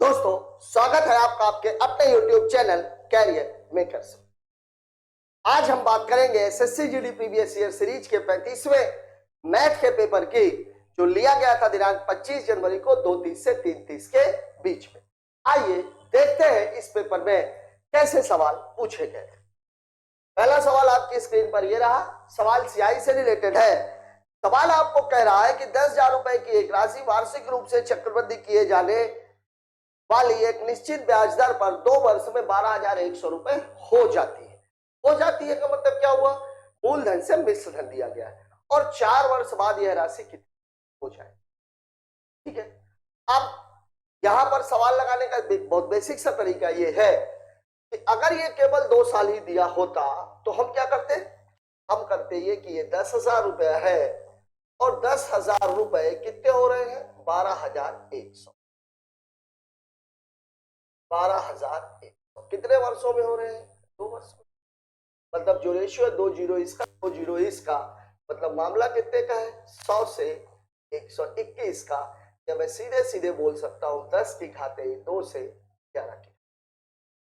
दोस्तों, स्वागत है आपका आपके अपने YouTube चैनल कैरियर मेकर्स। आज हम बात करेंगे SSC GD previous year series के 35वें मैथ के पेपर की, जो लिया गया था दिनांक 25 जनवरी को 2:30 से 3:30 के बीच में। आइए देखते हैं इस पेपर में कैसे सवाल पूछे गए। पहला सवाल आपकी स्क्रीन पर ये रहा। सवाल सियाई से रिलेटेड है। सवाल आपको कह रहा है कि 10,000 रुपए की एक राशि वार्षिक रूप से चक्रवृद्धि किए जाने वाली एक निश्चित ब्याज दर पर 2 वर्ष में 12,100 रुपए हो जाती है। हो जाती है का मतलब क्या हुआ? मूलधन से मिश्र धन दिया गया है और 4 वर्ष बाद यह राशि कितनी हो जाए। ठीक है, अब यहां पर सवाल लगाने का बहुत बेसिक सा तरीका यह है कि अगर ये केवल 2 साल ही दिया होता तो हम क्या करते? हम करते ये कि ये 10,000 रुपया है और 10,000 रुपए कितने हो रहे हैं? 12,100। 12,100 कितने वर्षों में हो रहे हैं? 2 वर्ष में। मतलब जो रेशियो है 2 जीरो इसका 2 जीरो इसका, मतलब मामला कितने का है? 100 से 121 का। या मैं सीधे सीधे बोल सकता हूं 10 की घाते 2 से 11 की।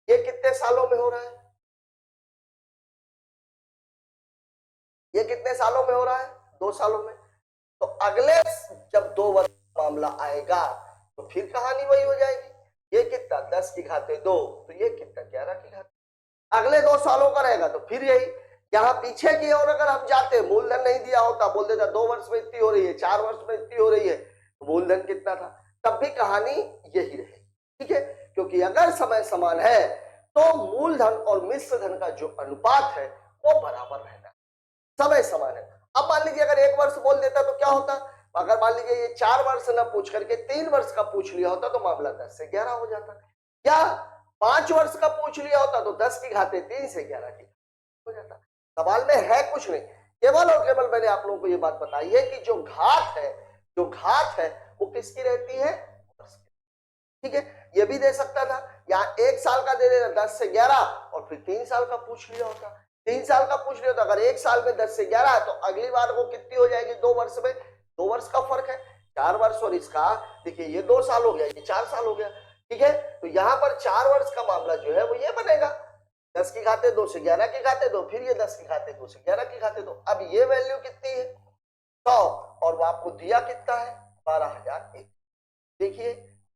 ये कितने सालों में हो रहा है? ये कितने सालों में हो रहा है? 2 सालों में। तो अगले जब 2 वर्ष मामला आएगा तो फिर कहानी वही हो जाएगी। ये कितना? 10 की घाते 2, तो ये कितना? 11 की घाते। अगले 2 सालों का रहेगा तो फिर यही। यहाँ पीछे की ओर अगर हम जाते, मूलधन नहीं दिया होता, बोल देता 2 वर्ष में इतनी हो रही है, 4 वर्ष में इतनी हो रही है, तो मूलधन कितना था, तब भी कहानी यही रहेगी। ठीक है, क्योंकि अगर समय समान है तो मूलधन और मिश्र धन का जो अनुपात है वो बराबर रहना, समय समान है। अब मान लीजिए अगर 1 वर्ष बोल देता तो क्या होता? अगर मान लीजिए ये 4 वर्ष न पूछ करके 3 वर्ष का पूछ लिया होता तो मामला 10 से 11 हो जाता, या 5 वर्ष का पूछ लिया होता तो 10 की घाते 3 से 11 की हो जाता। सवाल में है कुछ नहीं, केवल और केवल मैंने आप लोगों को ये बात बताई है कि जो घात है वो किसकी रहती है? ठीक है, ये भी दे सकता था, यहाँ 1 साल का दे देता 10 से 11 और फिर 3 साल का पूछ लिया होता। 3 साल का पूछ लिया तो अगर 1 साल में 10 से 11 है तो अगली बार वो कितनी हो जाएगी? 2 वर्ष में। 2 वर्ष का फर्क है, 4 वर्ष और इसका। देखिए ये 2 साल हो गया, ये 4 साल हो गया। ठीक है, तो यहाँ पर 4 वर्ष का मामला जो है वो ये बनेगा 10 की घाते 2 से 11 की घाते 2, फिर ये 10 की घाते 2 से 11 की घाते 2। अब ये वैल्यू कितनी है? 100, और वो आपको दिया कितना है? 12,001। देखिए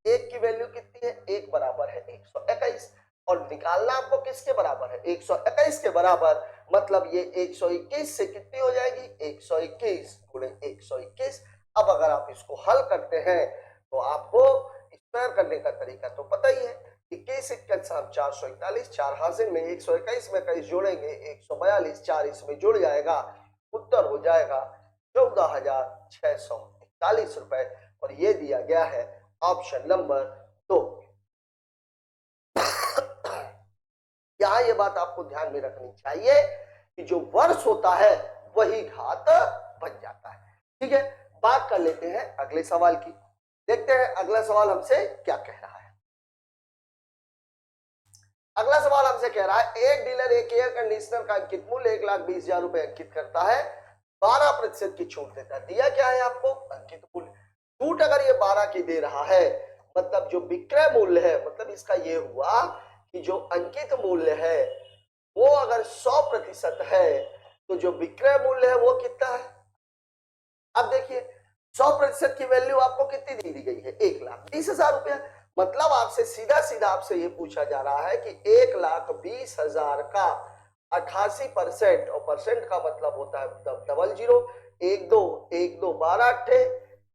एक की वैल्यू कितनी है? 1 बराबर है 121, और निकालना आपको किसके बराबर है? 121 के बराबर। मतलब ये 121 से कितनी हो जाएगी? 121 गुणे 121। अब अगर आप इसको हल करते हैं तो आपको स्क्वायर करने का तरीका तो पता ही है। 21 21 441, 4 हाजिर में 121 में 21 जोड़ेंगे 142, 4 इसमें जुड़ जाएगा, उत्तर हो जाएगा 14,641 रुपए, और ये दिया गया है ऑप्शन नंबर 2। यहां ये बात आपको ध्यान में रखनी चाहिए कि जो वर्ष होता है वही घात बन जाता है। ठीक है, बात कर लेते हैं अगले सवाल की। देखते हैं अगला सवाल हमसे क्या कह रहा है। अगला सवाल हमसे कह रहा है एक डीलर एक एयर कंडीशनर का अंकित मूल्य 1,20,000 रुपए अंकित करता है, 12% की छूट देता है। दिया क्या है आपको? अंकित मूल्य। छूट अगर ये 12 की दे रहा है, मतलब जो विक्रय मूल्य है, मतलब इसका ये हुआ कि जो अंकित मूल्य है वो अगर 100% है तो जो विक्रय मूल्य है वो कितना है? अब देखिए 100% की वैल्यू आपको कितनी दी गई है? 1,20,000 रुपया। मतलब आपसे सीधा सीधा आपसे ये पूछा जा रहा है कि 1,20,000 का 88%, और परसेंट का मतलब होता है डबल जीरो, 1 2 1 2 12 अट्ठे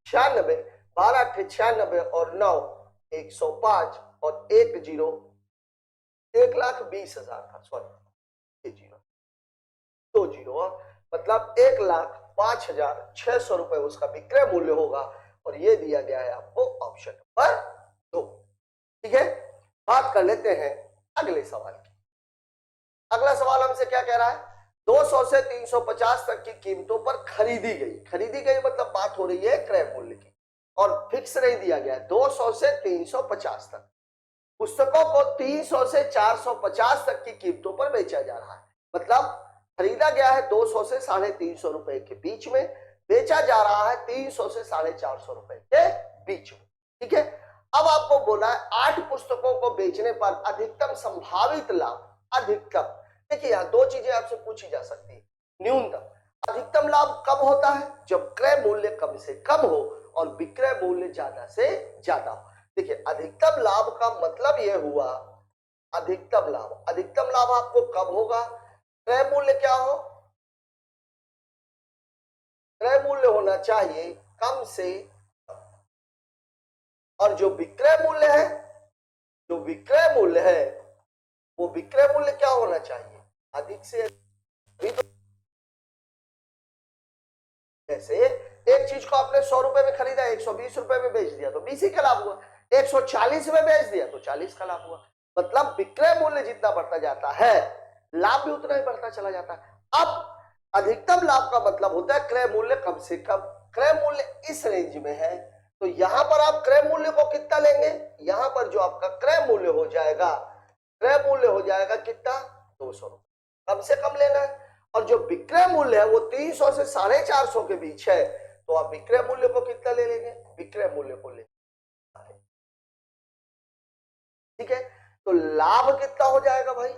96, 12 अट्ठे 96 और 9 105 और 1 जीरो 1,20,000 का, सॉरी जीरो 2 जीरो, मतलब 1,05,600 रुपए उसका विक्रय मूल्य होगा, और ये दिया गया है आपको ऑप्शन नंबर 2। ठीक है, बात कर लेते हैं अगले सवाल की। अगला सवाल हमसे क्या कह रहा है? 200 से 350 तक की कीमतों पर खरीदी गई मतलब बात हो रही है क्रय मूल्य की, और फिक्स नहीं दिया गया है। 200 से 350 तक पुस्तकों को 300 से 450 तक की कीमतों पर बेचा जा रहा है। मतलब खरीदा गया है 200 से 350 रुपए के बीच में, बेचा जा रहा है 300 से 450 रुपए के बीच में। ठीक है, अब आपको बोला है 8 पुस्तकों को बेचने पर अधिकतम संभावित लाभ, अधिकतम। देखिए यहाँ दो चीजें आपसे पूछी जा सकती है, न्यूनतम। अधिकतम लाभ कब होता है? जब क्रय मूल्य कम से कम हो और विक्रय मूल्य ज्यादा से ज्यादा हो। देखिए अधिकतम लाभ का मतलब यह हुआ, अधिकतम लाभ, अधिकतम लाभ आपको कब होगा? क्रय मूल्य क्या हो? क्रय मूल्य होना चाहिए कम से, और जो विक्रय मूल्य है, जो विक्रय मूल्य है वो विक्रय मूल्य क्या होना चाहिए? अधिक से अधिक। तो जैसे एक चीज को आपने 100 रुपए में खरीदा, 120 रुपए में बेच दिया तो 20 ही का लाभ हुआ, 140 में बेच दिया तो 40 का लाभ हुआ। मतलब विक्रय मूल्य जितना बढ़ता जाता है लाभ भी उतना ही बढ़ता चला जाता है। अब अधिकतम लाभ का मतलब होता है क्रय मूल्य कम से कम। क्रय मूल्य इस रेंज में है तो यहां पर आप क्रय मूल्य को कितना लेंगे? यहां पर जो आपका क्रय मूल्य हो जाएगा, क्रय मूल्य हो जाएगा कितना? 200 रुपए, कम से कम लेना है। और जो विक्रय मूल्य है वो 300 से 450 के बीच है तो आप विक्रय मूल्य को कितना ले लेंगे? विक्रय मूल्य को ले, ठीक है। तो लाभ कितना हो जाएगा भाई?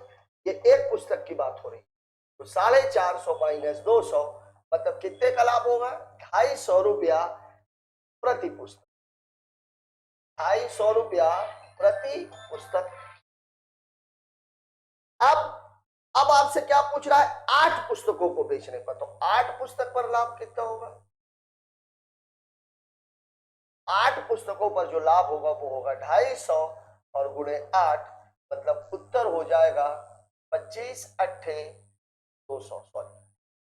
ये एक पुस्तक की बात हो रही, तो 450 माइनस 200 मतलब कितने का लाभ होगा? 250 रुपया प्रति पुस्तक, 250 रुपया प्रति पुस्तक। अब आपसे क्या पूछ रहा है? 8 पुस्तकों को बेचने पर, तो 8 पुस्तक पर लाभ कितना होगा? 8 पुस्तकों पर जो लाभ होगा वो होगा 250 और गुणे 8 मतलब उत्तर हो जाएगा 25 अट्ठे 200, सॉरी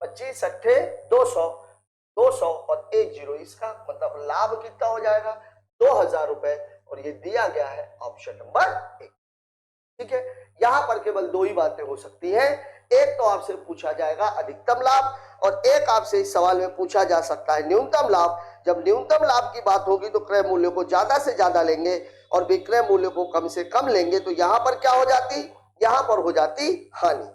25 अट्ठे 200, 200 और 10 इसका मतलब लाभ कितना हो जाएगा? 2000 रुपए। और ये दिया गया है ऑप्शन नंबर 1, ठीक है। यहां पर केवल दो ही बातें हो सकती हैं, एक तो आपसे पूछा जाएगा अधिकतम लाभ और एक आपसे इस सवाल में पूछा जा सकता है न्यूनतम लाभ। जब न्यूनतम लाभ की बात होगी तो क्रय मूल्य को ज्यादा से ज्यादा लेंगे और विक्रय मूल्य को कम से कम लेंगे, तो यहां पर क्या हो जाती? यहां पर हो जाती हानि।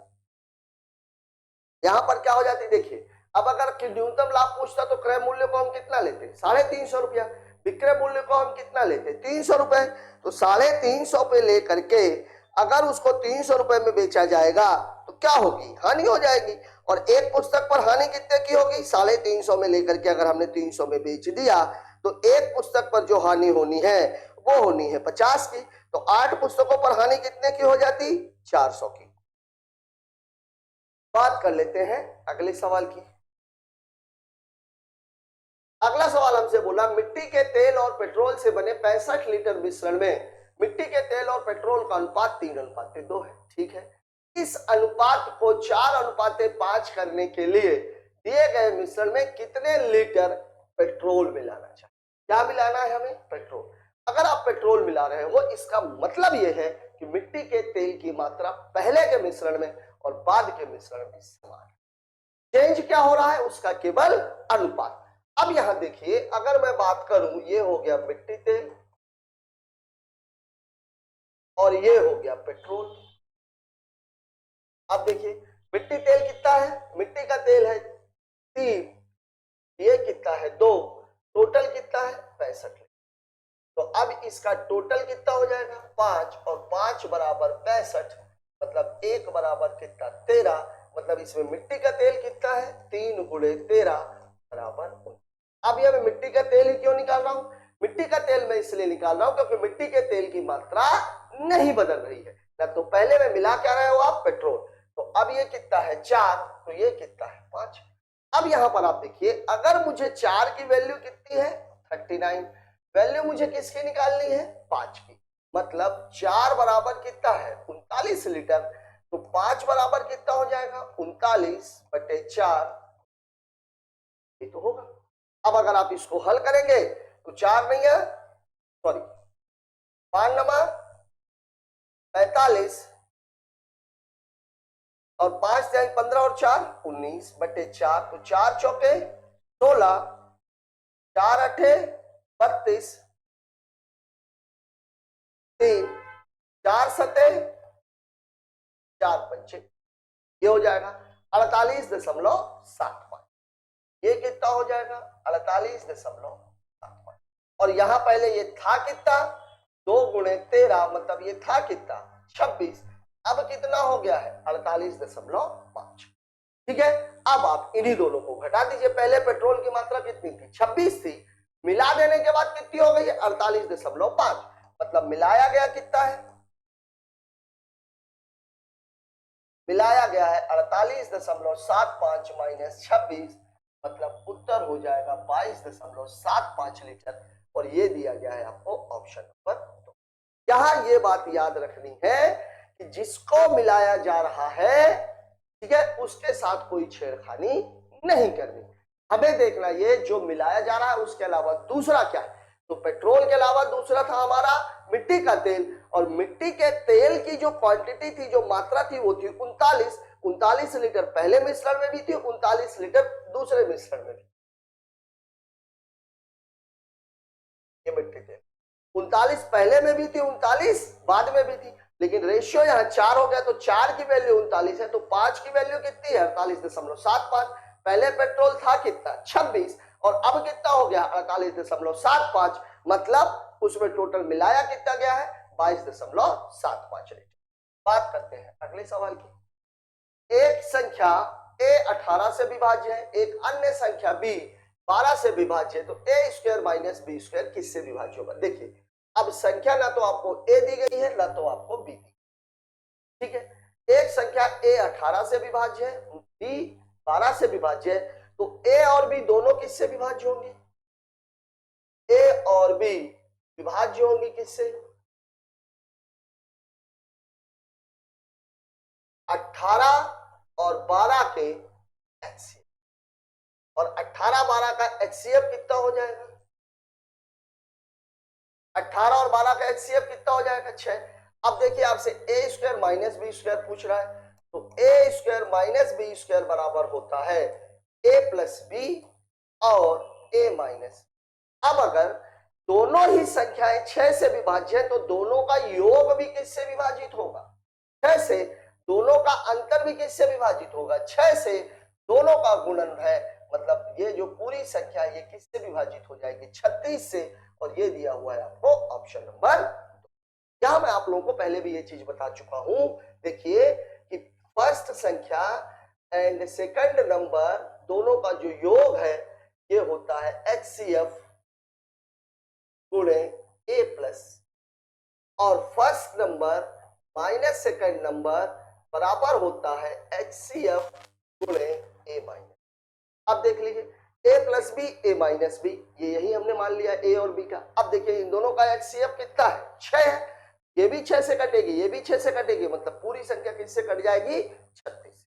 यहां पर क्या हो जाती? देखिए अब अगर न्यूनतम लाभ पूछता तो क्रय मूल्य को हम कितना लेते? 350 रुपया। विक्रय मूल्य को हम कितना लेते? 300 रुपए। तो 350 पे लेकर के अगर उसको 300 रुपए में बेचा जाएगा तो क्या होगी? हानि हो जाएगी। और एक पुस्तक पर हानि कितने की होगी? 350 में लेकर के अगर हमने 300 में बेच दिया तो एक पुस्तक पर जो हानि होनी है वो होनी है 50 की। तो 8 पुस्तकों पर हानि कितने की हो जाती? 400 की। बात कर लेते हैं अगले सवाल की। अगला सवाल हमसे बोला मिट्टी के तेल और पेट्रोल से बने 65 लीटर मिश्रण में मिट्टी के तेल और पेट्रोल का अनुपात 3:2 है, ठीक है। इस अनुपात को 4:5 करने के लिए दिए गए मिश्रण में कितने लीटर पेट्रोल मिलाना चाहिए? क्या मिलाना है हमें? पेट्रोल। अगर आप पेट्रोल मिला रहे हो इसका मतलब यह है कि मिट्टी के तेल की मात्रा पहले के मिश्रण में और बाद के मिश्रण में समान। चेंज क्या हो रहा है? उसका केवल अनुपात। अब यहां देखिए अगर मैं बात करूं, ये हो गया मिट्टी तेल और ये हो गया पेट्रोल। अब देखिए मिट्टी तेल कितना है? मिट्टी का तेल है 3, ये कितना है 2, टोटल कितना है 65। तो अब इसका टोटल कितना हो जाएगा? 5 और 5 बराबर 65 मतलब 1 बराबर कितना? 13। मतलब इसमें मिट्टी का तेल कितना है? 3 गुणे 13 बराबर 19। अब ये मैं मिट्टी का तेल ही क्यों निकाल रहा हूं? मिट्टी का तेल मैं इसलिए निकाल रहा हूं क्योंकि मिट्टी के तेल की मात्रा नहीं बदल रही है ना। तो पहले में मिला क्या रहे हो आप? पेट्रोल। तो अब ये कितना है? 4, तो ये कितना है? 5। अब यहां पर आप देखिए अगर मुझे 4 की वैल्यू कितनी है? 39। वैल्यू मुझे किसकी निकालनी है? 5 की। मतलब 4 बराबर कितना है? 39 लीटर। तो 5 बराबर कितना हो जाएगा? 39/4, ये तो होगा। अब अगर आप इसको हल करेंगे तो 4 नहीं है, सॉरी 5 नमा 45 और 5 जाए 15 और 4 19/4। तो 4 चौके 16, 4 अठे 32, 3 4 सते 4 पंचे, ये हो जाएगा 48.75। ये कितना हो जाएगा? 48.75। और यहां पहले ये था कितना? 2 गुणे 13 मतलब ये था कितना 26, अब कितना हो गया है 48.5। ठीक है, अब आप इन्हीं दोनों को घटा दीजिए। पहले पेट्रोल की मात्रा कितनी थी 26 थी, मिला देने के बाद कितनी हो गई है 48.5, मतलब मिलाया गया कितना है, मिलाया गया है 48.75 माइनस 26, मतलब उत्तर हो जाएगा 22.75 लीटर, और ये दिया गया है आपको ऑप्शन नंबर 2। यहां ये बात याद रखनी है कि जिसको मिलाया जा रहा है, ठीक है, उसके साथ कोई छेड़खानी नहीं करनी। हमें देखना ये जो मिलाया जा रहा है उसके अलावा दूसरा क्या है, तो पेट्रोल के अलावा दूसरा था हमारा मिट्टी का तेल, और मिट्टी के तेल की जो क्वांटिटी थी, जो मात्रा थी, वो थी 39 लीटर पहले मिश्रण में भी थी, 39 लीटर दूसरे मिश्रण में भी। ये मिट्टी तेल 39 पहले में भी थी, 39 बाद में भी थी, लेकिन रेशियो यहाँ 4 हो गया, तो 4 की वैल्यू 39 है, तो 5 की वैल्यू कितनी है 48.75। पहले पेट्रोल था कितना 26, और अब कितना हो गया 48.75, मतलब उसमें टोटल मिलाया कितना गया है 22.75 लीटर। बात करते हैं अगले सवाल की। एक संख्या a 18 से विभाज्य है, एक अन्य संख्या b 12 से विभाज्य है, तो a square minus B square किससे विभाज्य होगा। देखिए, अब संख्या ना तो आपको a दी गई है ना तो आपको b दी, ठीक है। एक संख्या a 18 से विभाज्य है, b 12 से विभाज्य है, तो a और b दोनों किससे विभाज्य होंगे, a और b विभाज्य होंगी किससे 18 और 12 के एचसीएफ, और 18-12 का एचसीएफ कितना हो जाएगा, 18 और 12 का एचसीएफ कितना हो जाएगा 6। अब देखिए आपसे ए स्क्वायर माइनस बी स्क्वायर पूछ रहा है, तो ए स्क्वायर माइनस बी स्क्वायर बराबर होता है ए प्लस बी और ए माइनस। अब अगर दोनों ही संख्याएं 6 से विभाज्य है, तो दोनों का योग भी किससे विभाजित होगा 6 से, दोनों का अंतर भी किससे विभाजित होगा 6 से, दोनों का गुणन है, मतलब ये जो पूरी संख्या है ये किससे विभाजित हो जाएगी 36 से, और ये दिया हुआ है आपको ऑप्शन नंबर 2। यहां मैं आप लोगों को पहले भी ये चीज बता चुका हूं, देखिए कि फर्स्ट संख्या एंड सेकंड नंबर दोनों का जो योग है ये होता है HCF गुणे A प्लस, और first number minus second number बराबर होता है HCF गुणे A माइनस। अब देख लीजिए a plus B A minus B, ये यही हमने मान लिया a और b का। अब देखिए इन दोनों का HCF कितना है 6 है, ये भी 6 से कटेगी, ये भी 6 से कटेगी, मतलब पूरी संख्या किससे कट जाएगी 36।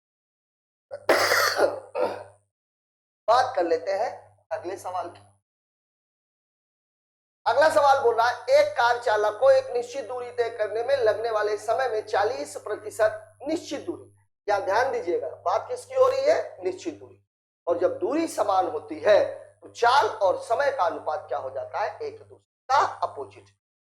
बात कर लेते हैं अगले सवाल की। अगला सवाल बोल रहा है एक कार चालक को एक निश्चित दूरी तय करने में लगने वाले समय में 40% निश्चित दूरी, या ध्यान दीजिएगा बात किसकी हो रही है निश्चित दूरी, और जब दूरी समान होती है तो चाल और समय का अनुपात क्या हो जाता है एक दूसरे का अपोजिट।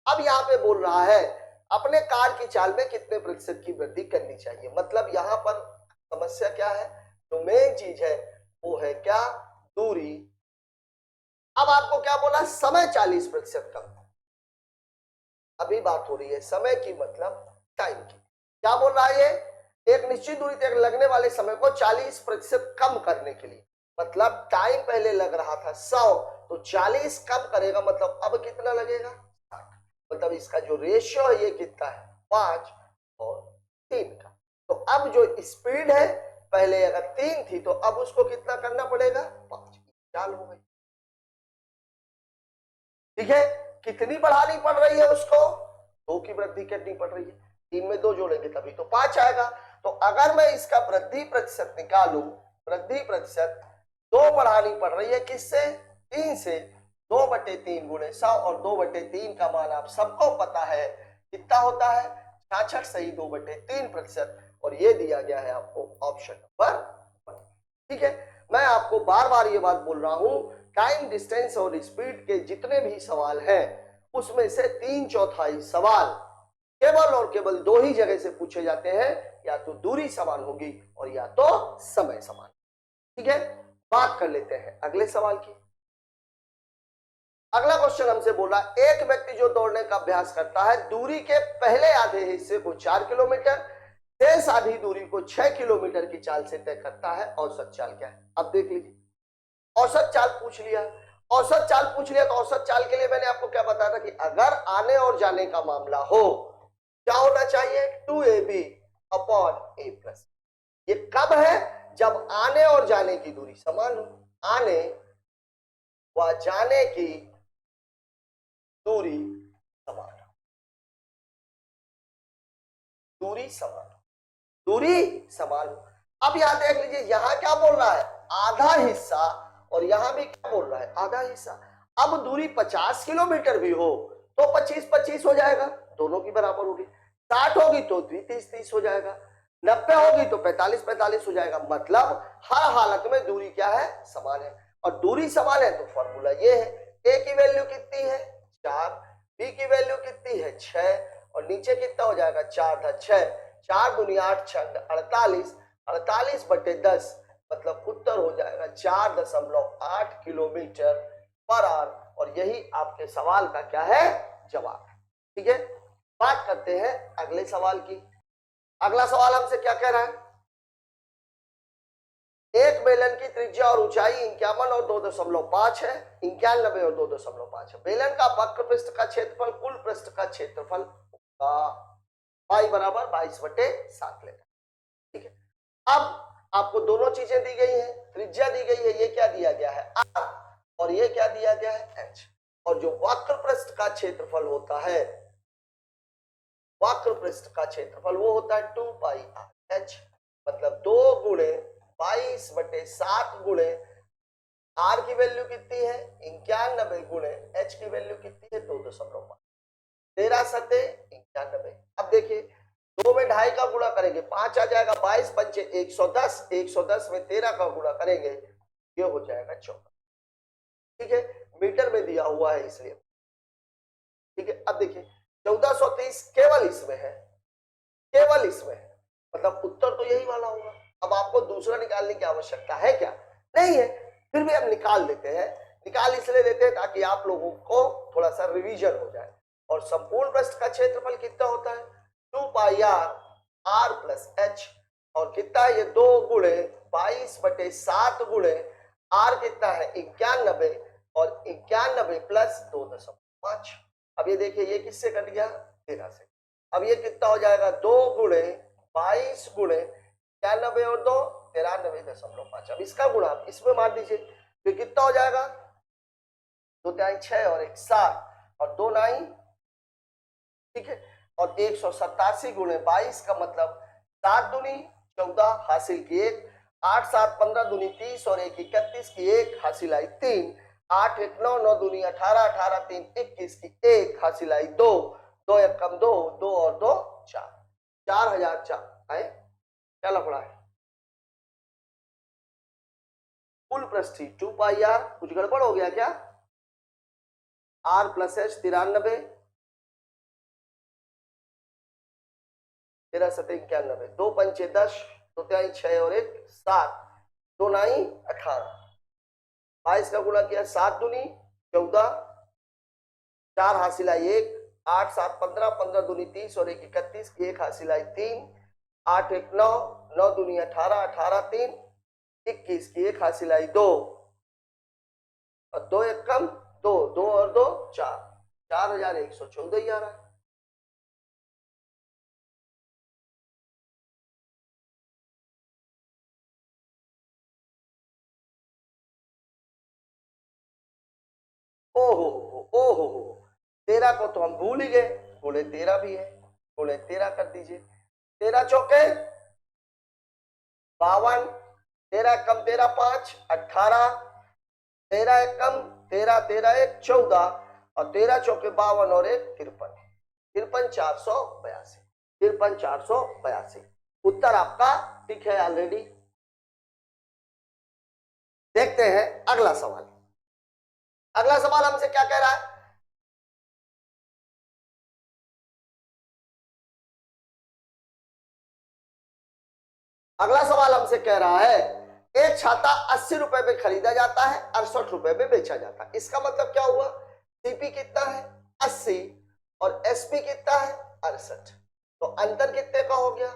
अब यहाँ पे बोल रहा है अपने कार की चाल में कितने प्रतिशत की वृद्धि करनी चाहिए, मतलब यहाँ पर समस्या क्या है, जो मेन चीज है वो है क्या दूरी। अब आपको क्या बोला समय 40% कम, अभी बात हो रही है समय की मतलब टाइम की। क्या बोल रहा है ये एक निश्चित दूरी तक लगने वाले समय को 40% कम करने के लिए, मतलब टाइम पहले लग रहा था 100, तो 40 कम करेगा, मतलब अब कितना लगेगा 60, मतलब इसका जो रेशियो है ये कितना है 5 और 3 का। तो अब जो स्पीड है पहले अगर 3 थी तो अब उसको कितना करना पड़ेगा 5, चाल हो गई, ठीक है। कितनी बढ़ानी पड़ रही है उसको 2 की वृद्धि करनी पड़ रही है, 3 में 2 जोड़ेंगे तभी तो 5 आएगा। तो अगर मैं इसका वृद्धि प्रतिशत निकालूं, वृद्धि प्रतिशत 2 बढ़ानी पड़ रही है किससे 3 से, 2/3 गुणे 100, और 2/3 का मान आप सबको पता है कितना होता है 66 सही 2/3%, और ये दिया गया है आपको ऑप्शन नंबर 1, ठीक है। मैं आपको बार बार ये बात बोल रहा हूं टाइम डिस्टेंस और स्पीड के जितने भी सवाल हैं उसमें से 3/4 सवाल केवल और केवल 2 ही जगह से पूछे जाते हैं, या तो दूरी समान होगी और या तो समय समान, ठीक है। बात कर लेते हैं अगले सवाल की। अगला क्वेश्चन हमसे बोला, एक व्यक्ति जो दौड़ने का अभ्यास करता है दूरी के पहले आधे हिस्से को 4 किलोमीटर, शेष आधी दूरी को 6 किलोमीटर की चाल से तय करता है, औसत चाल क्या है? अब देख लीजिए, औसत चाल पूछ लिया, औसत चाल पूछ लिया, तो औसत चाल के लिए मैंने आपको क्या बताया था कि अगर आने और जाने का मामला हो, क्या होना चाहिए? 2ab upon a plus. ये कब है? जब आने और जाने की दूरी समान हो, आने व जाने की दूरी समान हो, दूरी समान हो, दूरी समान हो। अब यहां देख लीजिए, यहां क्या बोल रहा है? आधा हिस्सा, और यहां भी क्या बोल रहा है? आधा हिस्सा। अब दूरी 50 किलोमीटर भी हो तो 25-25 हो जाएगा, दोनों की बराबर होगी। 60 होगी तो 30-30 हो जाएगा, 90 होगी तो 45-45 हो जाएगा। मतलब हर हालत में दूरी क्या है? समान है। और दूरी समान है तो फॉर्मूला ये है, ए की वैल्यू कितनी है? 4, बी की वैल्यू कितनी है? 6, और नीचे कितना हो जाएगा? 4-6, 4 दूनी 8, 6 48, 48/10, मतलब उत्तर हो जाएगा 4.8 किलोमीटर पर आवर। और यही आपके सवाल का क्या है? जवाब है। ठीक है, बात करते हैं अगले सवाल की। अगला सवाल हमसे क्या कह रहा है? एक बेलन की त्रिज्या और ऊंचाई 51 और 2.5 है, 91 और 2.5 है। बेलन का वक्र पृष्ठ का क्षेत्रफल कुल पृष्ठ का क्षेत्रफल का y बराबर 22/7 लेना। ठीक है, अब आपको दोनों चीजें दी गई हैं, त्रिज्या दी गई है, ये क्या दिया गया है? r, और ये क्या दिया गया है? h। और जो वक्र पृष्ठ का क्षेत्रफल होता है, वक्र पृष्ठ का क्षेत्रफल वो होता है 2πr/h, मतलब 2 गुणे 22/7 गुणे r की वैल्यू कितनी है? 91 गुणे h की वैल्यू कितनी है? 2.5, 13 सते 91। अब देखिए, 2 में 2.5 का गुणा करेंगे 5 आ जाएगा, 22 पंचे 110, 110 में 13 का गुणा करेंगे ये हो जाएगा 14। ठीक है, मीटर में दिया हुआ है इसलिए। ठीक है, अब देखिए 1430 केवल इसमें है, केवल इसमें है, मतलब उत्तर तो यही वाला होगा। अब आपको दूसरा निकालने की आवश्यकता है क्या? नहीं है, फिर भी हम निकाल देते हैं। निकाल इसलिए देते हैं ताकि आप लोगों को थोड़ा सा रिवीजन हो जाए। और संपूर्ण पृष्ठ का क्षेत्रफल कितना होता है? 2πr/h, और कितना है ये? 2 गुणे 22/7 गुणे r कितना है? 91, और 91 प्लस 2.5। अब ये देखिए, ये किससे कट गया? 13 से। अब ये कितना हो जाएगा? 2 गुणे 22 गुणे 91 और 2 93.5। अब इसका गुणा आप इसमें मार दीजिए, तो कितना हो जाएगा? 2 तिहाई 6 और 1 7 और 2 9, ठीक है, और 187 गुणे 22 का मतलब 7 दूनी 14 हासिल की 1, 8 7 15 दूनी 30 और 1 31 की 1 हासिल आई 3, 8 1 9 9 दूनी 18 18 3 21 की 1 हासिल आई 2, 2 1 कम 2, 2 और 2 4, 4004 आए। क्या लफड़ा है? कुल पृष्ठी 2πr, कुछ गड़बड़ हो गया क्या? r+h 93, 13 सते 91, 2 पंचे 10, 2 तिहाई 6 और 1 7, 2 9 18, 22 का गुणा किया 7 दूनी 14, 4 हासिल आई 1, 8 7 15, 15 दूनी 30 और 1 31 की 1 हासिल आई 3, 8 1 9, 9 दूनी 18, 18 3 21 की 1 हासिल आई 2, और 2 1 कम 2, 2 और 2 4, 4114 ही आ रहा है। ओहो ओहो, 13 को तो हम भूल ही गए, गुणे 13 भी है, गुणे 13 कर दीजिए, 13 चौके 52, 13 कम 13 5 18, 13 एक कम 13, 13 1 14, और 13 चौके 52 और 1 53, 53,482, 53,482 उत्तर आपका ठीक है ऑलरेडी। देखते हैं अगला सवाल। अगला सवाल हमसे क्या कह रहा है? अगला सवाल हमसे कह रहा है, एक छाता 80 रुपए में खरीदा जाता है, 68 रुपए में बेचा जाता है। इसका मतलब क्या हुआ? सीपी कितना है 80 और एसपी कितना है 68, तो अंतर कितने का हो गया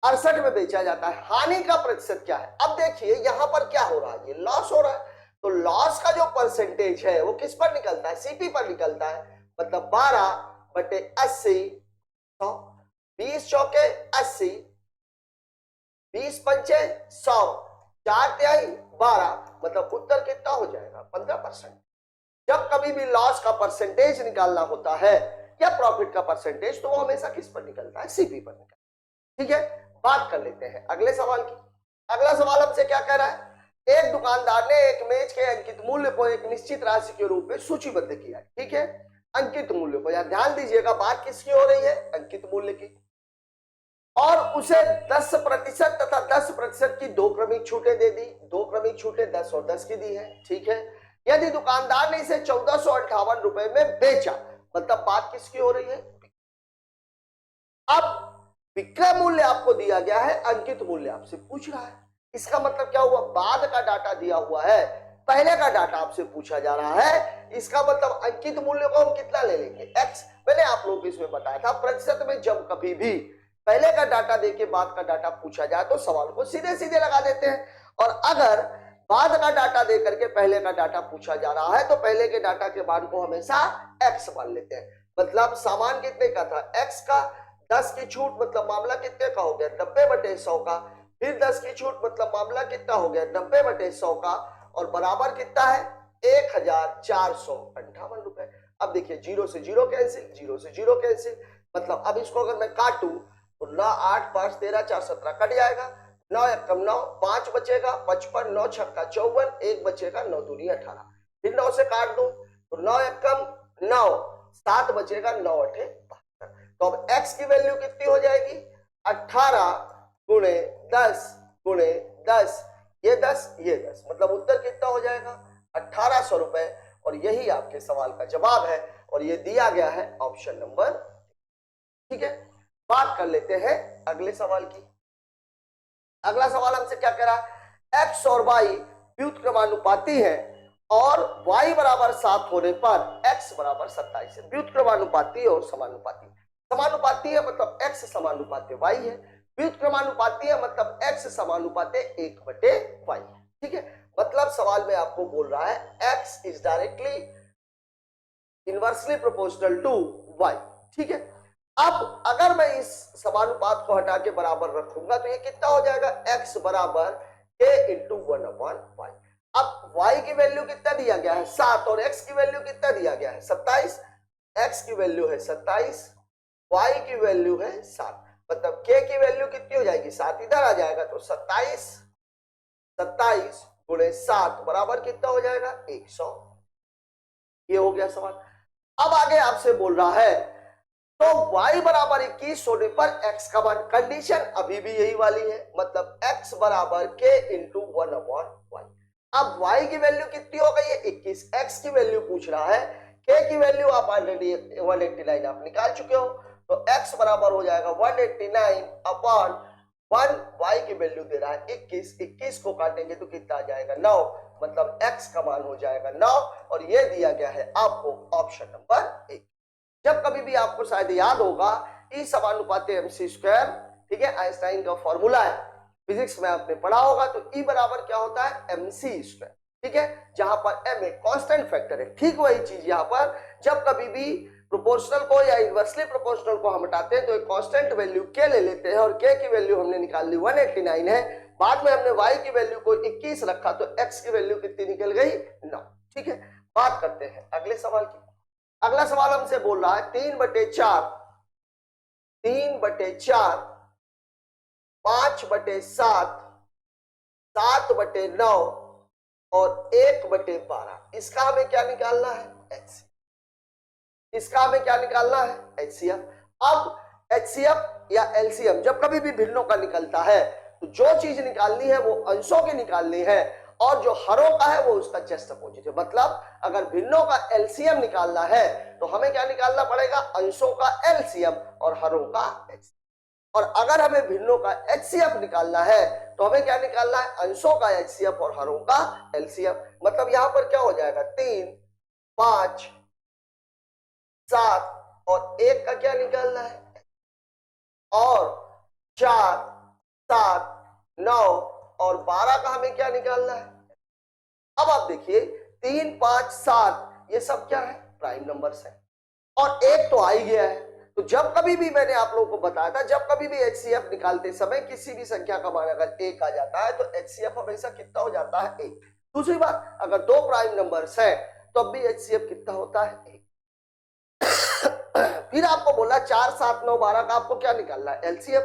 68 में बेचा जाता है। हानि का प्रतिशत क्या है, अब देखिए यहां पर क्या हो रहा है, ये लॉस हो रहा है, तो लॉस का जो परसेंटेज है वो किस पर निकलता है, सीपी पर निकलता है, मतलब 12/80, 100, 20 चौके 80, 20 पंचे 100, 4 तिहाई 12, मतलब उत्तर कितना हो जाएगा 15%। जब कभी भी लॉस का परसेंटेज निकालना होता है या प्रॉफिट का परसेंटेज, तो वो हमेशा किस पर निकलता है, सीपी पर निकलता है। ठीक है, बात कर लेते हैं अगले सवाल की। अगला सवाल हमसे क्या कह रहा है, एक दुकानदार ने एक मेज के अंकित मूल्य को एक निश्चित राशि के रूप में सूचीबद्ध किया। ठीक है, अंकित मूल्य को, या ध्यान दीजिएगा बात किसकी हो रही है, अंकित मूल्य की, और उसे 10% तथा 10% की 2 क्रमिक छूटें दे दी। 2 क्रमिक छूटें 10 और 10 की दी है। ठीक है, यदि दुकानदार ने इसे 1458 रुपए में बेचा, मतलब बात किसकी हो रही है, अब विक्रय मूल्य आपको दिया गया है, अंकित मूल्य आपसे पूछ रहा है। इसका मतलब क्या हुआ, बाद का डाटा दिया हुआ है, पहले का डाटा आपसे पूछा जा रहा है। इसका मतलब अंकित मूल्य को हम कितना ले लेंगे, x। मैंने आप लोगों को इसमें बताया था, प्रतिशत में जब कभी भी पहले का डाटा देके बाद का डाटा पूछा जाए तो सवाल को सीधे सीधे लगा देते हैं, और अगर बाद का डाटा दे करके पहले का डाटा पूछा जा रहा है तो पहले के डाटा के मान को हमेशा x मान लेते हैं। मतलब सामान कितने का था, x का, 10 की छूट मतलब मामला कितने का हो गया, 90/100 का, फिर 10 की छूट मतलब मामला कितना हो गया, 90/100 का, और बराबर कितना है 1458 रुपए। अब देखिए 0 से 0 कैंसिल, 0 से 0 कैंसिल, मतलब अब इसको अगर मैं काटूं तो 9 8 5 13 4 17 कट जाएगा, 9 एकम 9, 5 बचेगा 55, 9 छक्का 54, 1 बचेगा 9 दूनी 18, फिर 9 से काट दूं तो 9 एकम 9, 7 बचेगा 9 अठे 72। तो अब x की वैल्यू कितनी हो जाएगी, 18 गुणे 10 गुणे 10, ये 10 ये 10, मतलब उत्तर कितना हो जाएगा 1800 रुपए। और यही आपके सवाल का जवाब है, और ये दिया गया है ऑप्शन नंबर। ठीक है, बात कर लेते हैं अगले सवाल की। अगला सवाल हमसे क्या कह रहा है, x और y व्युत्क्रमानुपाती है और y बराबर 7 होने पर x बराबर 27 है। व्युत्क्रमानुपाती और समानुपाती, समानुपाती है मतलब x समानुपाती y है, व्युत्क्रमानुपाती है मतलब x समानुपाती 1/y है। ठीक है, मतलब सवाल में आपको बोल रहा है x is directly inversely proportional to y। ठीक है, अब अगर मैं इस समानुपात को हटा के बराबर रखूंगा तो ये कितना हो जाएगा, x बराबर k इंटू 1/y। अब y की वैल्यू कितना दिया गया है 7 और x की वैल्यू कितना दिया गया है 27, x की वैल्यू है 27, y की वैल्यू है 7, मतलब k की वैल्यू कितनी हो जाएगी 7, इधर आ जाएगा तो 27 गुणे 7 बराबर कितना हो जाएगा 100। ये हो गया सवाल। अब आगे आपसे बोल रहा है तो y बराबर 21 होने पर x का मान, कंडीशन अभी भी यही वाली है, मतलब x बराबर k इंटू 1/y। अब y की वैल्यू कितनी हो गई है 21, x की वैल्यू पूछ रहा है, k की वैल्यू आप ऑलरेडी 189 आप निकाल चुके हो, तो x बराबर हो जाएगा 189/1, y की वैल्यू दे रहा है 21, 21 को काटेंगे तो कितना आ जाएगा 9, मतलब x का मान हो जाएगा 9, और ये दिया गया है आपको ऑप्शन नंबर 1। जब कभी भी आपको शायद याद होगा ई समानुपाती mc स्क्वायर, ठीक है, आइंस्टाइन का फॉर्मूला है, फिजिक्स में आपने पढ़ा होगा, तो ई बराबर क्या होता है mc स्क्वायर। ठीक है, जहां पर m एक कांस्टेंट फैक्टर है, ठीक वही चीज यहां पर जब कभी भी प्रोपोर्शनल को या इनवर्सली प्रोपोर्शनल को हम हटाते हैं तो एक कांस्टेंट वैल्यू k ले लेते हैं, और k की वैल्यू हमने निकाल ली 189 है, बाद में हमने y की वैल्यू को 21 रखा तो x की वैल्यू कितनी निकल गई 9। ठीक है, बात करते हैं अगले सवाल की। अगला सवाल हमसे बोल रहा है 3/4, 3/4, 5/7, 7/9 और 1/12, इसका हमें क्या निकालना है HCF। इसका हमें क्या निकालना है HCF। अब HCF या LCM जब कभी भी भिन्नों का निकलता है तो जो चीज निकालनी है वो अंशों की निकालनी है, और जो हरों का है वो उसका जस्ट अपोजिट है। मतलब अगर भिन्नों का एलसीएम निकालना है तो हमें क्या निकालना पड़ेगा, अंशों का एलसीएम और हरों का एचसीएफ। और अगर हमें भिन्नों का एचसीएफ निकालना है तो हमें क्या निकालना है, अंशों का एचसीएफ और हरों का एलसीएम। मतलब यहां पर क्या हो जाएगा 3 5 7 और 1 का क्या निकालना है, और 4 7 9 और 12 का हमें क्या निकालना है। अब आप देखिए 3 5 7 ये सब क्या है, प्राइम नंबर्स है, और एक तो आ ही गया है। तो जब कभी भी मैंने आप लोगों को बताया था, जब कभी भी एचसीएफ निकालते समय किसी भी संख्या का मान अगर 1 आ जाता है तो एचसीएफ हमेशा कितना हो जाता है, 1। दूसरी बात, अगर 2 प्राइम नंबर्स है तो अब भी एचसीएफ कितना होता है, 1। फिर आपको बोला 4 7 9 12 का आपको क्या निकालना है, एलसीएम।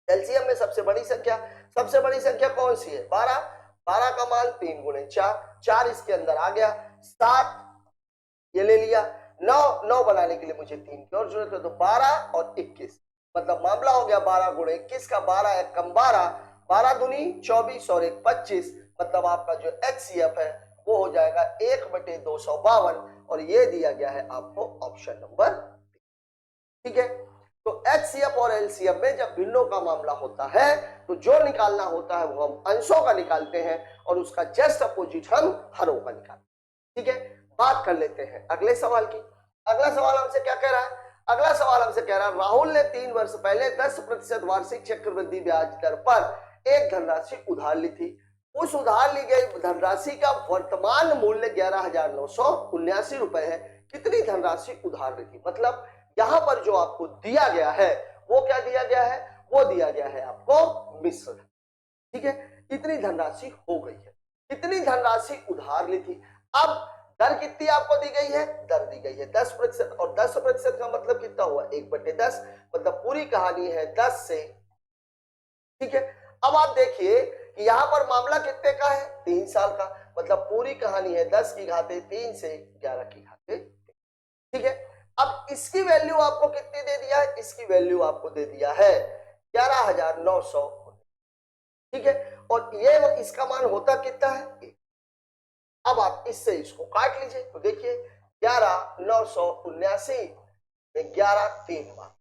एलसीएम में सबसे बड़ी संख्या कौन सी है, 12। 12 का मान 3 गुणे 4, 4 इसके अंदर आ गया, 7 ये ले लिया, 9 बनाने के लिए मुझे 3 की और जरूरत है, तो 12 और 21, मतलब मामला हो गया 12 गुणे 21 का, 12 एक कम 12, 12 दूनी 24 और 1 25, मतलब आपका जो एचसीएफ है वो हो जाएगा 1/252, और ये दिया गया है आपको ऑप्शन नंबर, ठीक है। तो एचसीएफ और एलसीएम में जब भिन्नों का मामला होता है तो जो निकालना होता है वो हम अंशों का निकालते हैं और उसका जस्ट अपोजिट हम हरों का निकालते हैं, ठीक है। बात कर लेते हैं अगले सवाल की। अगला सवाल हमसे क्या कह रहा है, अगला सवाल हमसे कह रहा है राहुल ने 3 वर्ष पहले 10% वार्षिक चक्रवृद्धि ब्याज दर पर एक धनराशि उधार ली थी। उस उधार ली गई धनराशि का वर्तमान मूल्य 11,979 रुपए है। कितनी धनराशि उधार ली थी, मतलब यहां पर जो आपको दिया गया है वो क्या दिया गया है, वो दिया गया है आपको मिश्र, ठीक है। इतनी धनराशि हो गई है, कितनी धनराशि उधार ली थी। अब दर कितनी आपको दी गई है, दर दी गई है 10%, और 10% का मतलब कितना हुआ, 1/10, मतलब पूरी कहानी है 10 से, ठीक है। अब आप देखिए कि यहां पर मामला कितने का है, 3 साल का, मतलब पूरी कहानी है 10 की घाते 3 से 11 की घाते, ठीक है। अब इसकी वैल्यू आपको कितनी दे दिया है, इसकी वैल्यू आपको दे दिया है 11,900, ठीक है, और ये इसका मान होता कितना है, 1। अब आप इससे इसको काट लीजिए तो देखिए 11,979 में 11 3 बार,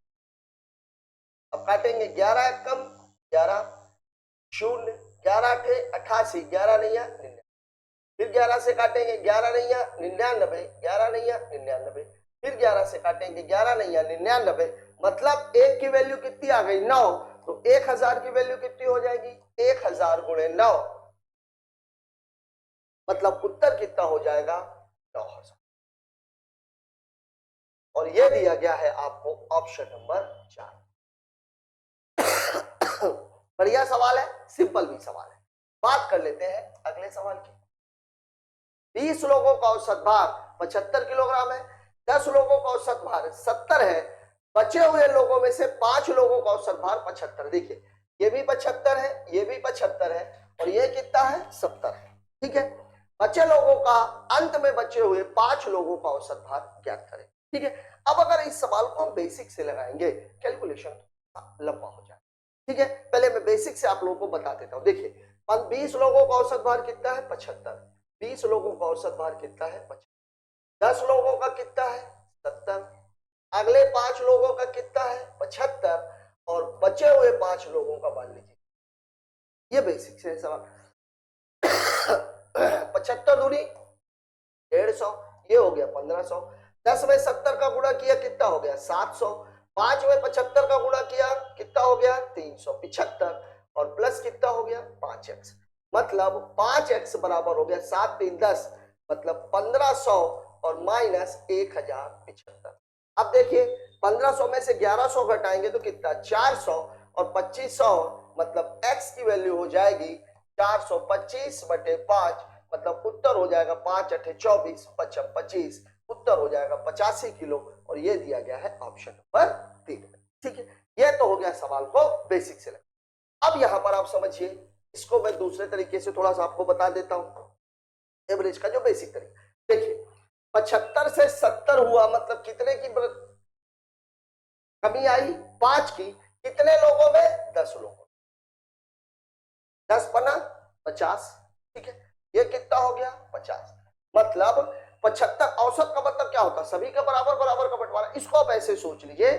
अब काटेंगे 11 कम 11 0, 11 8 88, 11 नहीं 99, फिर 11 से काटेंगे 11 नहीं 99, 11 नहीं 99, फिर 11 से काटेंगे 11 नहीं 99, मतलब 1 की वैल्यू कितनी आ गई, 9, तो 1000 की वैल्यू कितनी हो जाएगी, 1000 गुणे 9, मतलब उत्तर कितना हो जाएगा, 9000, और यह दिया गया है आपको ऑप्शन नंबर 4। बढ़िया सवाल है, सिंपल भी सवाल है। बात कर लेते हैं अगले सवाल की। 20 लोगों का औसत भार 75 किलोग्राम है, 10 लोगों का औसत भार 70 है, बचे हुए लोगों में से 5 लोगों का औसत भार 75, देखिए ये भी 75 है, ये भी 75 है, और ये कितना है, 70 है, ठीक है। बचे लोगों का, अंत में बचे हुए 5 लोगों का औसत भार ज्ञात करें, ठीक है। अब अगर इस सवाल को हम बेसिक से लगाएंगे, कैलकुलेशन लंबा हो जाए, ठीक है। पहले मैं बेसिक से आप लोगों को बता देता हूं। देखिए 20 लोगों का औसत भार कितना है, 75, 20 लोगों का औसत भार कितना है, 75, 10 लोगों का कितना है, 70, अगले 5 लोगों का कितना है, 75, और बचे हुए 5 लोगों का मान लीजिए, ये बेसिक से सवाल। 75 दूनी 150, ये हो गया 1500, 10 में 70 का गुणा किया कितना हो गया, 700, 5 में 75 का गुणा किया कितना हो गया, 375, और प्लस कितना हो गया, 5x, मतलब 5x बराबर हो गया 7 3 10, मतलब 1500 और माइनस 1075। अब देखिए 1500 में से 1100 घटाएंगे तो कितना, 400 और 2500, मतलब x की वैल्यू हो जाएगी 425/5, मतलब उत्तर हो जाएगा 5 8 24 55 25, उत्तर हो जाएगा 85 किलो, और ये दिया गया है ऑप्शन नंबर 3, ठीक है। ये तो हो गया सवाल को बेसिक से लगा। अब यहां पर आप समझिए, इसको मैं दूसरे तरीके से थोड़ा सा आपको बता देता हूं, एवरेज का जो बेसिक तरीका। देखिए 75 से 70 हुआ, मतलब कितने की कमी आई, 5 की, कितने लोगों में, 10 लोगों, 10 पना 50, ठीक है, ये कितना हो गया, 50, मतलब 75 औसत का मतलब क्या होता है, सभी का बराबर बराबर का बंटवारा। इसको आप ऐसे सोच लीजिए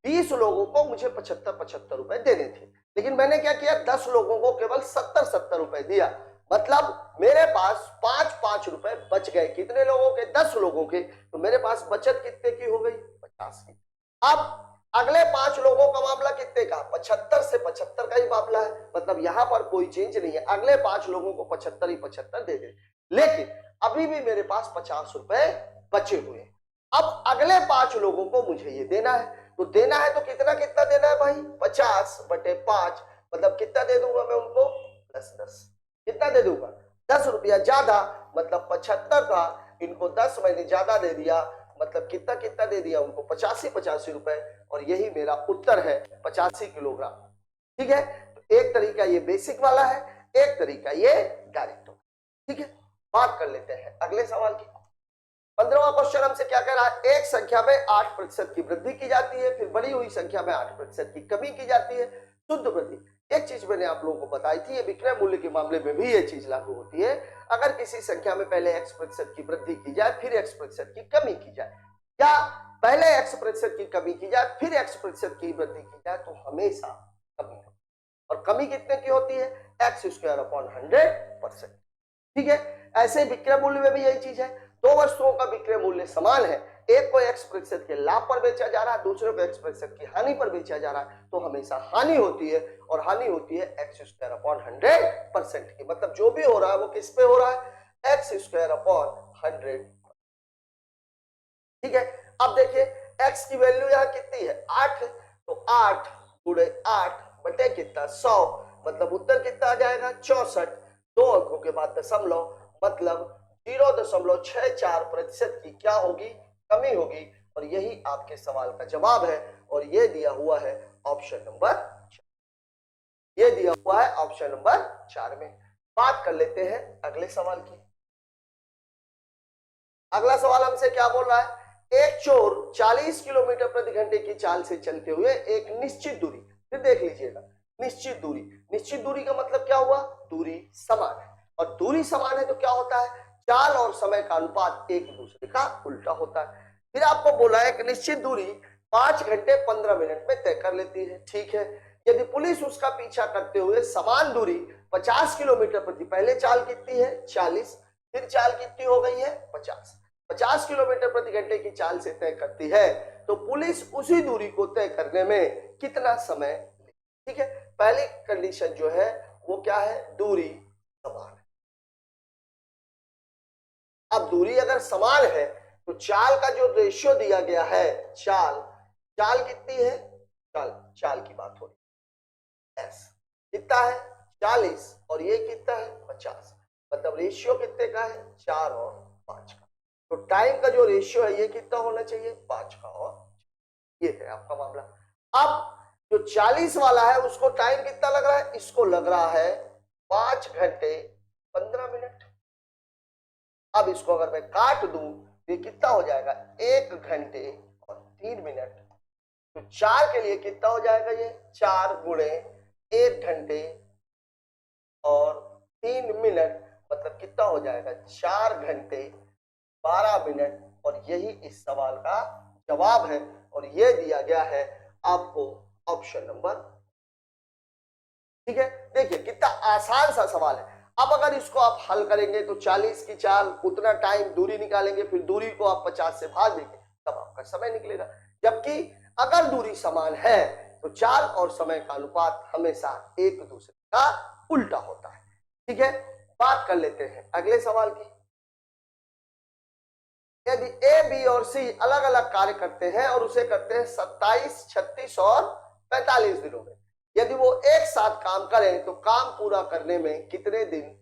20 लोगों को मुझे 75 75 रुपए देने थे, लेकिन मैंने क्या किया, 10 लोगों को केवल 70 70 रुपए दिया, मतलब मेरे पास 5-5 रुपए बच गए। कितने लोगों के? 10 लोगों के। तो मेरे पास बचत कितने की हो गई? 50 की। अब अगले 5 लोगों का मामला कितने का? 75 से 75 का ही मामला है। मतलब यहां पर कोई चेंज नहीं है, अगले 5 लोगों को 75 ही 75 दे दे। लेकिन अभी भी मेरे पास 50 रुपए बचे हुए हैं। अब अगले 5 लोगों को मुझे ये देना है। तो देना है तो कितना कितना देना है भाई? 50/5। मतलब कितना दे दूंगा मैं उनको? +10। कितना दे दूंगा? 10 रुपया ज्यादा, मतलब 75 था, इनको 10 मैंने ज्यादा दे दिया, मतलब कितना कितना दे दिया उनको? 85 रुपए। और यही मेरा उत्तर है, 85 किलोग्राम। ठीक है, तो एक तरीका ये बेसिक वाला है, एक तरीका ये डायरेक्ट। ठीक है, बात कर लेते हैं अगले सवाल की। 15वां क्वेश्चन हमसे क्या कह रहा है? एक संख्या में 8% की वृद्धि की जाती है, फिर बढ़ी हुई संख्या में 8% की कमी की जाती है, शुद्ध वृद्धि। एक चीज मैंने आप लोगों को बताई थी, ये विक्रय मूल्य के मामले में भी ये चीज लागू होती है। अगर किसी संख्या में पहले x% की वृद्धि की जाए, फिर x% की कमी की जाए, या पहले x% की कमी की जाए, फिर x% की वृद्धि की जाए, तो हमेशा कमी होती है। और कमी कितने की होती है? x²/100%। ठीक है, ऐसे विक्रय मूल्य में भी यही चीज है। दो वस्तुओं का विक्रय मूल्य समान है, एक को x% के लाभ पर बेचा जा रहा है, दूसरे को x% की हानि पर बेचा जा रहा है, तो हमेशा हानि होती है, और हानि होती है x²/100% की। मतलब जो भी हो रहा है वो किस पे हो रहा है? x²/100। ठीक है, अब देखिए x की वैल्यू यहां कितनी है? 8। तो 8 गुणे 8 बटे कितना? 100। मतलब उत्तर कितना आ जाएगा? 64। दो अंकों के बाद दशमलव, मतलब 0.64% की क्या होगी? कमी होगी। और यही आपके सवाल का जवाब है, और ये दिया हुआ है ऑप्शन नंबर 4। ये दिया हुआ है ऑप्शन नंबर 4 में। बात कर लेते हैं अगले सवाल की। अगला सवाल हमसे क्या बोल रहा है? एक चोर 40 किलोमीटर प्रति घंटे की चाल से चलते हुए एक निश्चित दूरी, फिर देख लीजिएगा, निश्चित दूरी। निश्चित दूरी का मतलब क्या हुआ? दूरी समान है, और दूरी समान है तो क्या होता है? चाल और समय का अनुपात एक दूसरे का उल्टा होता है। फिर आपको बोला है कि निश्चित दूरी 5 घंटे 15 मिनट में तय कर लेती है। ठीक है, यदि पुलिस उसका पीछा करते हुए समान दूरी 50 किलोमीटर प्रति, पहले चाल कितनी है? 40, फिर चाल कितनी हो गई है? 50 किलोमीटर प्रति घंटे की चाल से तय करती है, तो पुलिस उसी दूरी को तय करने में कितना समय? ठीक है, पहली कंडीशन जो है वो क्या है? दूरी समान है। अब दूरी अगर समान है तो चाल का जो रेशियो दिया गया है, चाल कितनी है? चाल की बात हो रही है। एस कितना है? 40, और ये कितना है? 50। मतलब रेशियो कितने का है? 4 और 5 का। तो टाइम का जो रेशियो है ये कितना होना चाहिए? 5 का। और ये है आपका मामला। अब जो 40 वाला है उसको टाइम कितना लग रहा है? इसको लग रहा है 5 घंटे 15 मिनट। अब इसको अगर मैं काट दूं तो ये कितना हो जाएगा? 1 घंटे और 3 मिनट। तो 4 के लिए कितना हो जाएगा? ये 4 गुणे 1 घंटे और 3 मिनट, मतलब कितना हो जाएगा? 4 घंटे 12 मिनट। और यही इस सवाल का जवाब है, और यह दिया गया है आपको ऑप्शन नंबर। ठीक है, देखिए कितना आसान सा सवाल है। अब अगर इसको आप हल करेंगे तो 40 की चाल, उतना टाइम दूरी निकालेंगे, फिर दूरी को आप 50 से भाग देंगे, तब आपका समय निकलेगा। जबकि अगर दूरी समान है तो चाल और समय का अनुपात हमेशा एक दूसरे का उल्टा होता है। ठीक है, बात कर लेते हैं अगले सवाल की। यदि ए, बी और सी अलग अलग कार्य करते हैं और उसे करते हैं 27, 36 और 45 दिनों में, यदि वो एक साथ काम करें तो काम पूरा करने में कितने दिन?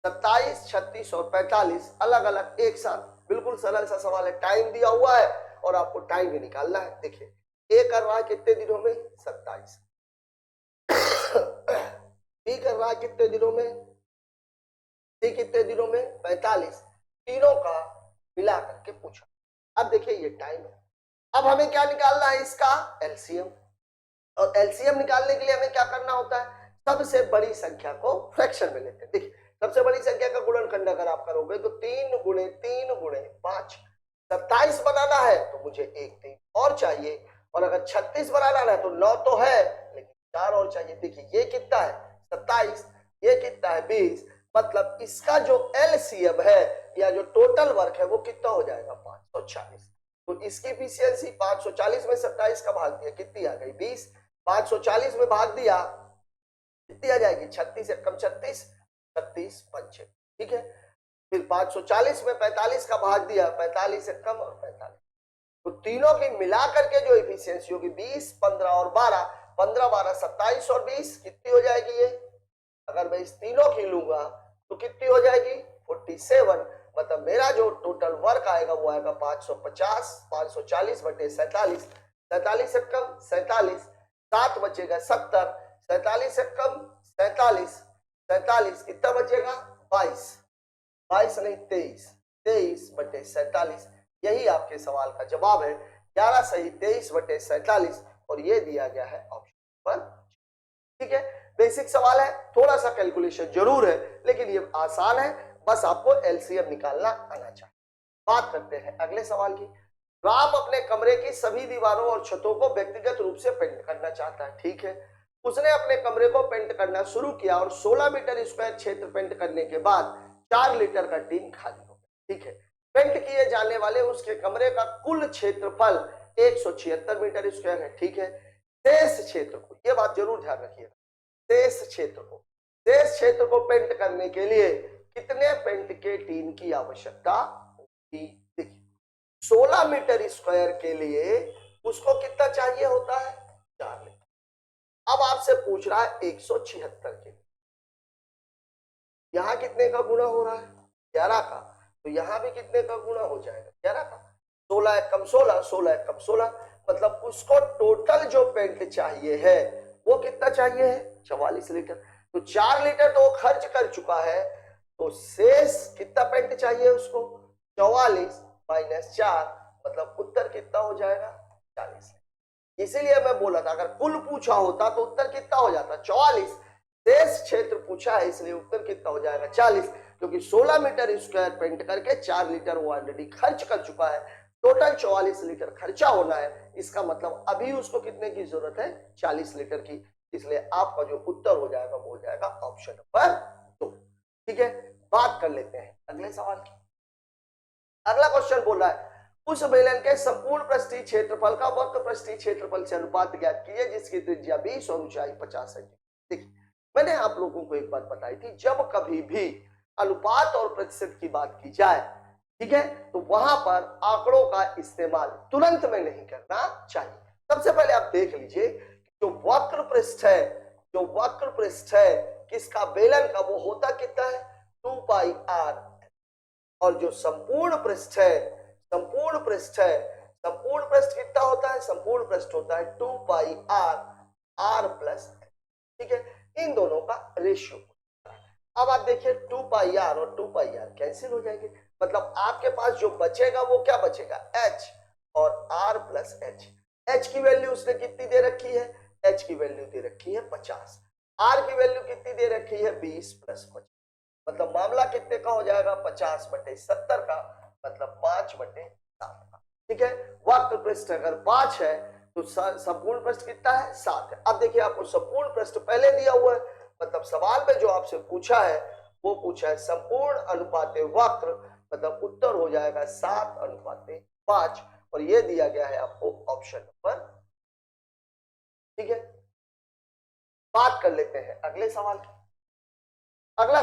27, 36 और 45 अलग अलग एक साथ। बिल्कुल सरल सा सवाल है, टाइम दिया हुआ है और आपको टाइम भी निकालना है। देखिए ए कर रहा है कितने दिनों में? 27। बी कर रहा है कितने दिनों में? सी कितने दिनों में? 45। तीनों का मिला करके पूछा। अब देखिए ये टाइम है, अब हमें क्या निकालना है? इसका एलसीएम। और एलसीएम निकालने के लिए हमें क्या करना होता है? सबसे बड़ी संख्या को फ्रैक्शन में लेते हैं। देखिए सबसे बड़ी संख्या का गुणनखंड अगर आप करोगे तो 3 गुणे 3 गुणे 5, 27 बनाना है तो मुझे एक 3 और चाहिए, और अगर 36 बनाना है तो 9 तो है लेकिन 4 और चाहिए। देखिए ये कितना है? 27, ये कितना है 20, मतलब इसका जो एलसीएम है या जो टोटल वर्क है वो कितना हो जाएगा 540। तो इसकी इफिशियंसी 540 में 27 का भाग दिया कितनी आ गई 20, 540 में भाग दिया कितनी आ जाएगी 36 एकम 36, 36 पंचे, ठीक है। फिर 540 में 45 का भाग दिया 45 एकम और 45, तो तीनों की मिला करके जो इफिशियंसी होगी 20, 15 और 12, 15 12 27 और 20 कितनी हो जाएगी ये, अगर मैं इस तीनों की लूंगा तो कितनी हो जाएगी 47, मतलब मेरा जो टोटल वर्क आएगा वो आएगा 550, 540 बटे 47, 47 एकम 47, 7 बचेगा 70, 47 एकम 47, 47 कितना बचेगा 22, 22 नहीं 23, 23 बटे 47, यही आपके सवाल का जवाब है। 11 सही 23 बटे 47 और ये दिया गया है ऑप्शन पर, ठीक है। बेसिक सवाल है, थोड़ा सा कैलकुलेशन जरूर है लेकिन ये आसान है, बस आपको एलसीएम निकालना आना चाहिए। बात करते हैं अगले सवाल की। राम अपने कमरे की सभी दीवारों और छतों को व्यक्तिगत रूप से पेंट करना चाहता है, ठीक है। उसने अपने कमरे को पेंट करना शुरू किया और 16 मीटर स्क्वायर क्षेत्र पेंट करने के बाद 4 लीटर का टीन खाली हो गया, ठीक है। पेंट किए जाने वाले उसके कमरे का कुल क्षेत्रफल 176 मीटर स्क्वायर है, ठीक है। शेष क्षेत्र को, ये बात जरूर ध्यान रखिएगा, शेष क्षेत्र को पेंट करने के लिए कितने पेंट के टीन की आवश्यकता होगी। देखिए 16 मीटर स्क्वायर के लिए उसको कितना चाहिए होता है 4 लीटर। अब आपसे पूछ रहा है 176 के लिए, यहां कितने का गुणा हो रहा है 11 का, तो यहां भी कितने का गुणा हो जाएगा 11 का, 16 एकम 16, 16 एकम 16, मतलब उसको टोटल जो पेंट चाहिए है वो कितना चाहिए है 44 लीटर। तो 4 लीटर तो वो खर्च कर चुका है, तो शेष कितना पेंट चाहिए उसको 44 माइनस 4, मतलब उत्तर कितना हो जाएगा 40। इसीलिए मैं बोला था अगर कुल पूछा होता तो उत्तर कितना हो जाता 44, शेष क्षेत्र पूछा है इसलिए उत्तर कितना हो जाएगा 40, क्योंकि 16 मीटर स्क्वायर पेंट करके 4 लीटर वो ऑलरेडी खर्च कर चुका है, टोटल 44 लीटर खर्चा होना है, इसका मतलब अभी उसको कितने की जरूरत है 40 लीटर की, इसलिए आपका जो उत्तर हो जाएगा वो हो जाएगा ऑप्शन नंबर 2, ठीक है। बात कर लेते हैं अगले सवाल की। अगला क्वेश्चन बोल रहा है उस बेलन के संपूर्ण पृष्ठीय क्षेत्रफल का वक्र पृष्ठीय क्षेत्रफल से अनुपात ज्ञात कीजिए जिसकी त्रिज्या 20 और ऊंचाई 50 सेंटीमीटर। देखिए मैंने आप लोगों को एक बात बताई थी, जब कभी भी अनुपात और प्रतिशत की बात की जाए, ठीक है, तो वहां पर आंकड़ों का इस्तेमाल तुरंत में नहीं करना चाहिए। सबसे पहले आप देख लीजिए जो वक्र पृष्ठ है किसका बेलन का, वो होता कितना है 2 पाई r, और जो संपूर्ण पृष्ठ कितना होता है, संपूर्ण पृष्ठ होता है 2 पाई r प्लस, ठीक है, इन दोनों का रेशियो। अब आप देखिए 2 पाई r और 2 पाई r कैंसिल हो जाएंगे, मतलब आपके पास जो बचेगा वो क्या बचेगा h और r प्लस h की वैल्यू उसने कितनी दे रखी है, h की वैल्यू दे रखी है 50, r की वैल्यू कितनी दे रखी है 20 प्लस 50, मतलब मामला कितने का हो जाएगा 50 बटे 70 का, मतलब 5 बटे 7 का, ठीक है। वक्र पृष्ठ अगर 5 है तो संपूर्ण पृष्ठ कितना है 7 है। अब देखिए आपको संपूर्ण पृष्ठ पहले दिया हुआ है, मतलब सवाल में जो आपसे पूछा है वो पूछा है संपूर्ण अनुपाते वक्र, मतलब उत्तर हो जाएगा 7:5, और ये दिया गया है आपको ऑप्शन नंबर, ठीक है। बात कर लेते हैं अगले सवाल की। अगला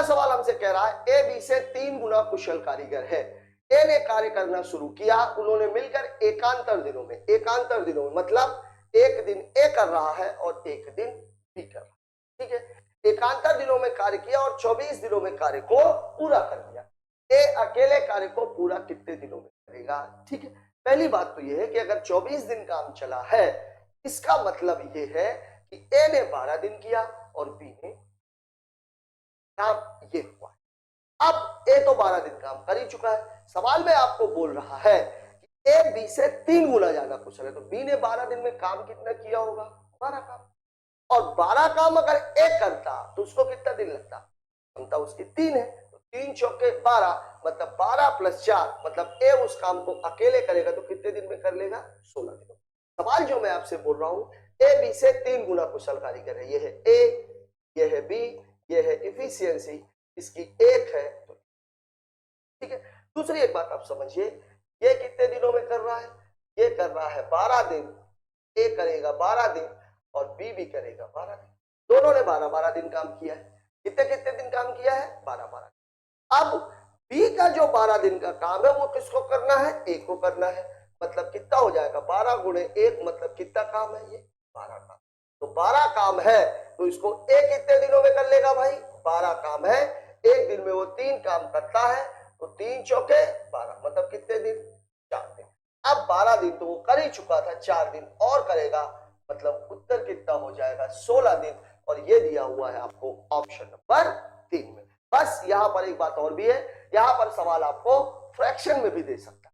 सवाल हमसे कह रहा है ए बी से 3 गुना कुशल कारीगर है, ए ने कार्य करना शुरू किया, उन्होंने मिलकर एकांतर दिनों में मतलब एक दिन ए कर रहा है और एक दिन बी कर रहा है, ठीक है। एकांतर दिनों में कार्य किया और 24 दिनों में कार्य को पूरा कर दिया। ए अकेले कार्य को पूरा कितने दिनों में करेगा, ठीक है। पहली बात तो यह है कि अगर 24 दिन काम चला है इसका मतलब यह है कि ए ने 12 दिन किया और बी ने काम ये हुआ। अब ए तो 12 दिन काम कर ही चुका है, सवाल में आपको बोल रहा है कि ए बी से 3 गुना ज्यादा कुशल है, तो बी ने 12 दिन में काम कितना किया होगा 12 काम, और 12 काम अगर ए करता तो उसको कितना दिन लगता, क्षमता उसकी 3 है, तो 3 चौके 12, मतलब 12 प्लस 4, मतलब ए उस काम को अकेले करेगा तो कितने दिन में कर लेगा 16 दिन। सवाल जो मैं आपसे बोल रहा हूं ए बी से 3 गुना कुशल कारीगर है, ये है ए, ये है बी, ये है इफिशियंसी, इसकी 1 है तो ठीक है। दूसरी एक बात आप समझिए, ये कितने दिनों में कर रहा है, ये कर रहा है 12 दिन, ए करेगा 12 दिन और बी भी करेगा 12 दिन, दोनों ने 12-12 दिन काम किया है। कितने कितने दिन काम किया है, 12-12। अब बी का जो 12 दिन का काम है वो किसको करना है, ए को करना है। मतलब कितना हो जाएगा, 12 गुणे 1 मतलब कितना काम है, ये 12 काम। तो 12 काम है तो इसको ए कितने दिनों में कर लेगा भाई, 12 काम है, एक दिन में वो 3 काम करता है, तो 3 चौके 12 मतलब कितने दिन, 4 दिन। अब 12 दिन तो वो कर ही चुका था, 4 दिन और करेगा, मतलब उत्तर कितना हो जाएगा, 16 दिन। और ये दिया हुआ है आपको ऑप्शन नंबर 3 में। बस यहां पर एक बात और भी है, यहां पर सवाल आपको फ्रैक्शन में भी दे सकता है,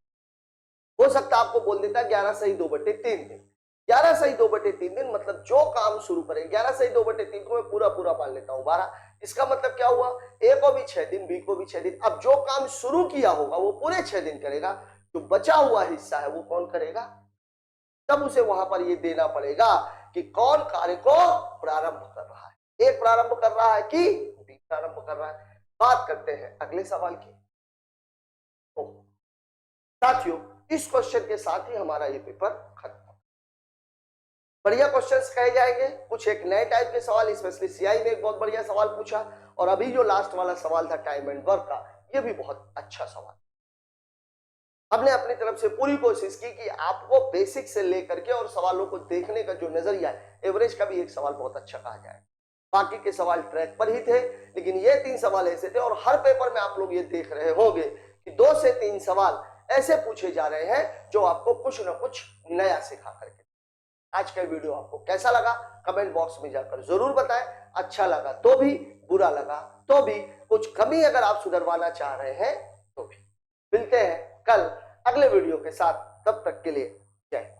हो सकता है आपको बोल देता है 11 सही 2/3 दिन। 11 सही 2/3 दिन मतलब जो काम शुरू करें, 11 सही 2/3 को मैं पूरा मान लेता हूं 12, इसका मतलब क्या हुआ, ए को भी 6 दिन, बी को भी 6 दिन। अब जो काम शुरू किया होगा वो पूरे 6 दिन करेगा, जो बचा हुआ हिस्सा है वो कौन करेगा, तब उसे वहां पर ये देना पड़ेगा कि कौन कार्य को प्रारंभ कर रहा है, ए प्रारंभ कर रहा है कि बी प्रारंभ कर रहा है। बात करते हैं अगले सवाल की। साथियों इस क्वेश्चन के साथ ही हमारा ये पेपर खत्म। बढ़िया क्वेश्चंस कहे जाएंगे, कुछ एक नए टाइप के सवाल, स्पेशली सीआई ने एक बहुत बढ़िया सवाल पूछा, और अभी जो लास्ट वाला सवाल था टाइम एंड वर्क का, ये भी बहुत अच्छा सवाल। हमने अपनी तरफ से पूरी कोशिश की कि आपको बेसिक से लेकर के और सवालों को देखने का जो नजरिया है, एवरेज का भी एक सवाल बहुत अच्छा कहा जाए। बाकी के सवाल ट्रैक पर ही थे, लेकिन ये 3 सवाल ऐसे थे, और हर पेपर में आप लोग ये देख रहे होंगे कि 2 से 3 सवाल ऐसे पूछे जा रहे हैं जो आपको कुछ ना कुछ नया सिखा करके। आज का वीडियो आपको कैसा लगा कमेंट बॉक्स में जाकर जरूर बताएं। अच्छा लगा तो भी, बुरा लगा तो भी, कुछ कमी अगर आप सुधरवाना चाह रहे हैं तो भी। मिलते हैं कल अगले वीडियो के साथ, तब तक के लिए जय।